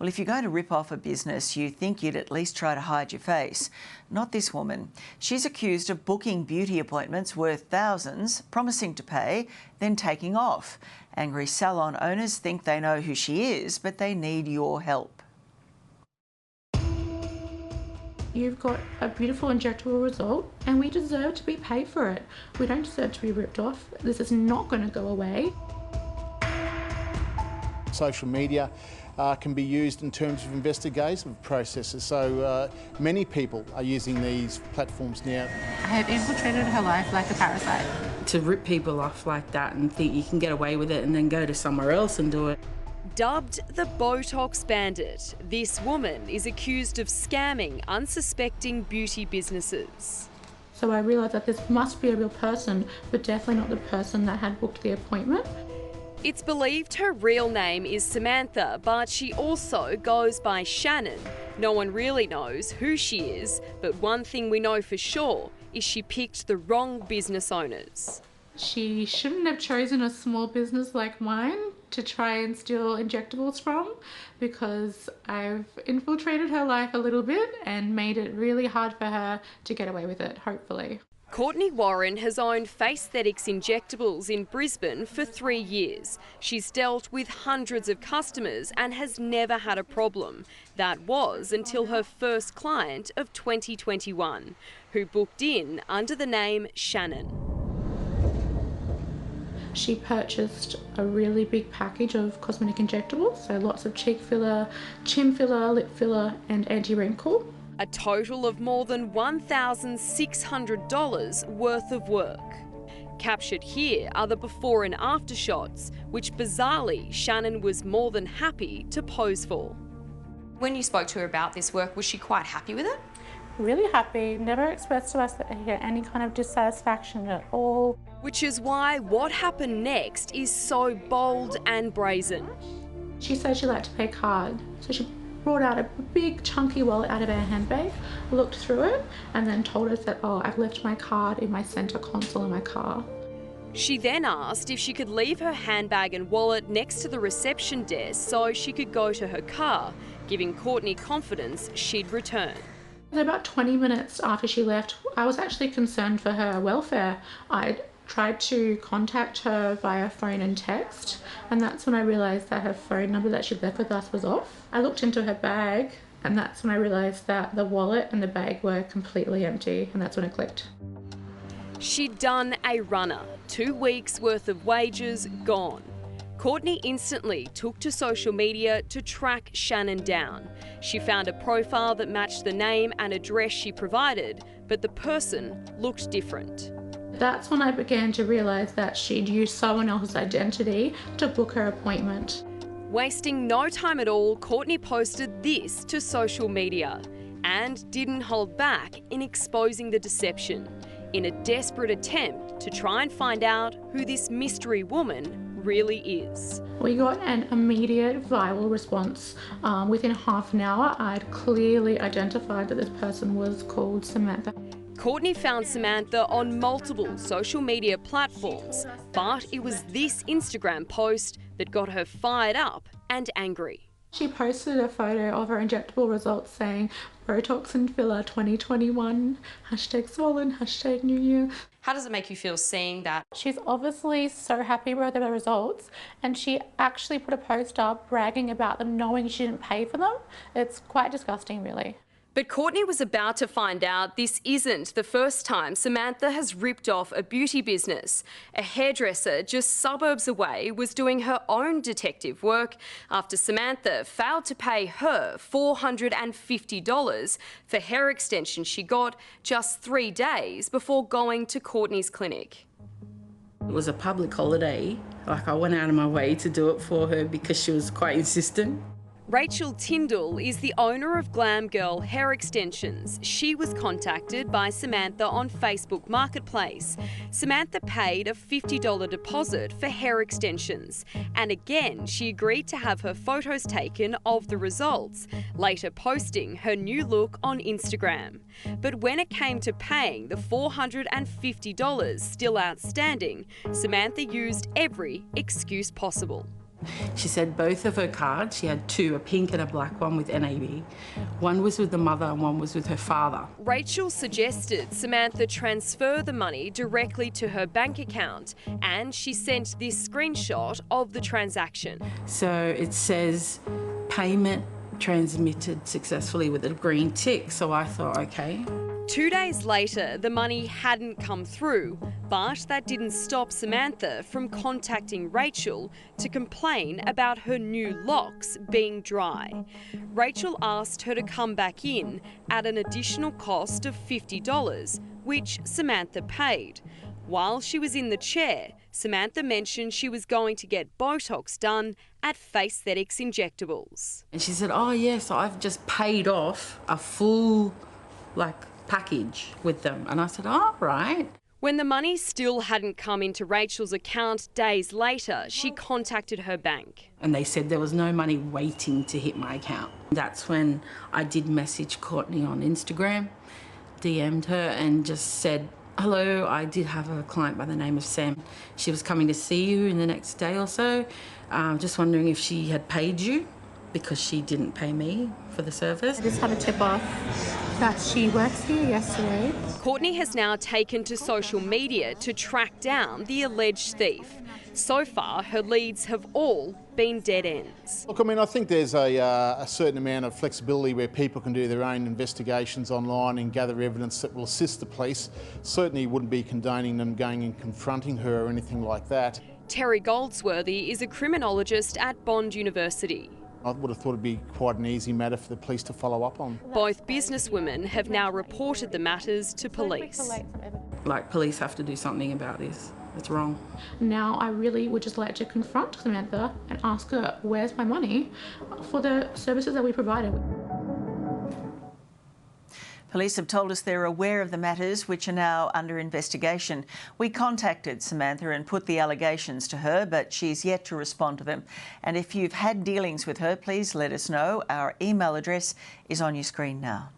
Well, if you're going to rip off a business, you think you'd at least try to hide your face. Not this woman. She's accused of booking beauty appointments worth thousands, promising to pay, then taking off. Angry salon owners think they know who she is, but they need your help. You've got a beautiful injectable result and we deserve to be paid for it. We don't deserve to be ripped off. This is not going to go away. Social media can be used in terms of investigative processes, so many people are using these platforms now. I have infiltrated her life like a parasite. To rip people off like that and think you can get away with it and then go to somewhere else and do it. Dubbed the Botox Bandit, this woman is accused of scamming unsuspecting beauty businesses. So I realised that this must be a real person, but definitely not the person that had booked the appointment. It's believed her real name is Samantha, but she also goes by Shannon. No one really knows who she is, but one thing we know for sure is she picked the wrong business owners. She shouldn't have chosen a small business like mine to try and steal injectables from, because I've infiltrated her life a little bit and made it really hard for her to get away with it, hopefully. Courtney Warren has owned Faithetics Injectables in Brisbane for 3 years. She's dealt with hundreds of customers and has never had a problem. That was until her first client of 2021, who booked in under the name Shannon. She purchased a really big package of cosmetic injectables, so lots of cheek filler, chin filler, lip filler and anti-wrinkle. A total of more than $1,600 worth of work. Captured here are the before and after shots, which bizarrely Shannon was more than happy to pose for. When you spoke to her about this work, was she quite happy with it? Really happy, never expressed to us any kind of dissatisfaction at all. Which is why what happened next is so bold and brazen. She said she liked to pay card, so she brought out a big chunky wallet out of her handbag, looked through it and then told us that, oh, I've left my card in my centre console in my car. She then asked if she could leave her handbag and wallet next to the reception desk so she could go to her car, giving Courtney confidence she'd return. About 20 minutes after she left, I was actually concerned for her welfare. I'd tried to contact her via phone and text, and that's when I realised that her phone number that she'd left with us was off. I looked into her bag, and that's when I realised that the wallet and the bag were completely empty, and that's when it clicked. She'd done a runner, 2 weeks worth of wages gone. Courtney instantly took to social media to track Shannon down. She found a profile that matched the name and address she provided, but the person looked different. That's when I began to realise that she'd used someone else's identity to book her appointment. Wasting no time at all, Courtney posted this to social media and didn't hold back in exposing the deception in a desperate attempt to try and find out who this mystery woman really is. We got an immediate viral response. Within half an hour, I'd clearly identified that this person was called Samantha. Courtney found Samantha on multiple social media platforms, but it was this Instagram post that got her fired up and angry. She posted a photo of her injectable results saying Botox and filler 2021, #swollen, #new year. How does it make you feel seeing that? She's obviously so happy with the results, and she actually put a post up bragging about them, knowing she didn't pay for them. It's quite disgusting, really. But Courtney was about to find out this isn't the first time Samantha has ripped off a beauty business. A hairdresser just suburbs away was doing her own detective work after Samantha failed to pay her $450 for hair extensions she got just 3 days before going to Courtney's clinic. It was a public holiday. I went out of my way to do it for her because she was quite insistent. Rachel Tyndall is the owner of Glam Girl Hair Extensions. She was contacted by Samantha on Facebook Marketplace. Samantha paid a $50 deposit for hair extensions, and again she agreed to have her photos taken of the results, later posting her new look on Instagram. But when it came to paying the $450 still outstanding, Samantha used every excuse possible. She said both of her cards, she had two, a pink and a black one with NAB. One was with the mother and one was with her father. Rachel suggested Samantha transfer the money directly to her bank account, and she sent this screenshot of the transaction. So it says payment transmitted successfully with a green tick. So I thought, okay. 2 days later, the money hadn't come through, but that didn't stop Samantha from contacting Rachel to complain about her new locks being dry. Rachel asked her to come back in at an additional cost of $50, which Samantha paid. While she was in the chair, Samantha mentioned she was going to get Botox done at Facethetics Injectables. And she said, oh yes, I've just paid off a full package with them. And I said, all right. When the money still hadn't come into Rachel's account days later, she contacted her bank. And they said there was no money waiting to hit my account. That's when I did message Courtney on Instagram, DM'd her and just said, hello, I did have a client by the name of Sam. She was coming to see you in the next day or so. Just wondering if she had paid you because she didn't pay me for the service. I just had a tip off that she works here yesterday. Courtney has now taken to social media to track down the alleged thief. So far, her leads have all been dead ends. Look, I mean, I think there's a certain amount of flexibility where people can do their own investigations online and gather evidence that will assist the police. Certainly wouldn't be condoning them going and confronting her or anything like that. Terry Goldsworthy is a criminologist at Bond University. I would have thought it'd be quite an easy matter for the police to follow up on. Both businesswomen have now reported the matters to police. Police have to do something about this. It's wrong. Now I really would just like to confront Samantha and ask her, where's my money for the services that we provided? Police have told us they're aware of the matters which are now under investigation. We contacted Samantha and put the allegations to her, but she's yet to respond to them. And if you've had dealings with her, please let us know. Our email address is on your screen now.